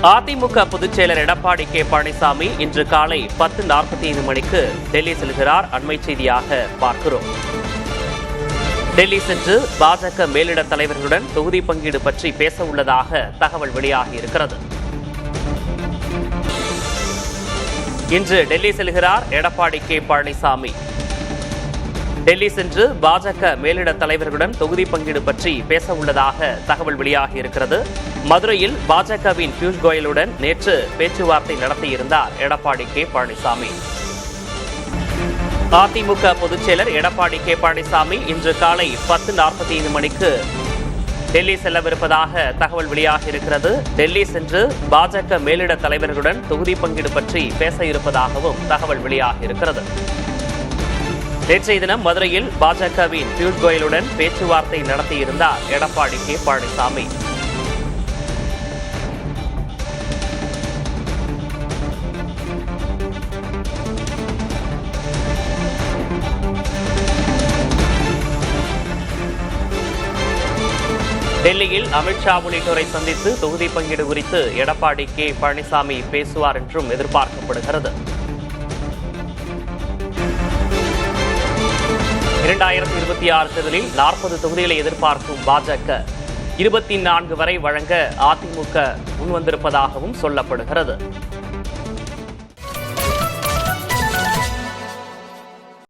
அதிமுக பொதுச் செயலர் எடப்பாடி கே பழனிசாமி இன்று காலை 10:45 மணிக்கு டெல்லி செல்கிறார். அண்மை செய்தியாக பார்க்கிறோம். டெல்லி சென்று பாஜக மேலிட தலைவர்களுடன் தொகுதி பங்கீடு பற்றி பேச உள்ளதாக தகவல் வெளியாகி இருக்கிறது. இன்று டெல்லி செல்கிறார் எடப்பாடி கே பழனிசாமி. டெல்லி சென்று பாஜக மேலிட தலைவர்களுடன் தொகுதி பங்கீடு பற்றி பேச உள்ளதாக தகவல் வெளியாகி இருக்கிறது. மதுரையில் பாஜகவின் பியூஷ் கோயலுடன் நேற்று பேச்சுவார்த்தை நடத்தியிருந்தார் எடப்பாடி கே பழனிசாமி. அதிமுக பொதுச் செயலர் எடப்பாடி கே பழனிசாமி இன்று காலை 10:45 மணிக்கு டெல்லி செல்லவிருப்பதாக தகவல் வெளியாகி இருக்கிறது. டெல்லி சென்று பாஜக மேலிட தலைவர்களுடன் தொகுதி பங்கீடு பற்றி பேச இருப்பதாகவும் தகவல் வெளியாகி இருக்கிறது. நேற்றைய தினம் மதுரையில் பாஜகவின் பியூஷ் கோயலுடன் பேச்சுவார்த்தை நடத்தியிருந்தார் எடப்பாடி கே பழனிசாமி. டெல்லியில் அமித்ஷா உள்ளிட்டோரை சந்தித்து தொகுதி பங்கீடு குறித்து எடப்பாடி கே பழனிசாமி பேசுவார் என்றும் எதிர்பார்க்கப்படுகிறது. 2026 தேர்தலில் 40 தொகுதிகளை எதிர்பார்க்கும் பாஜக 24 வரை வழங்க அதிமுக முன்வந்திருப்பதாகவும் சொல்லப்படுகிறது.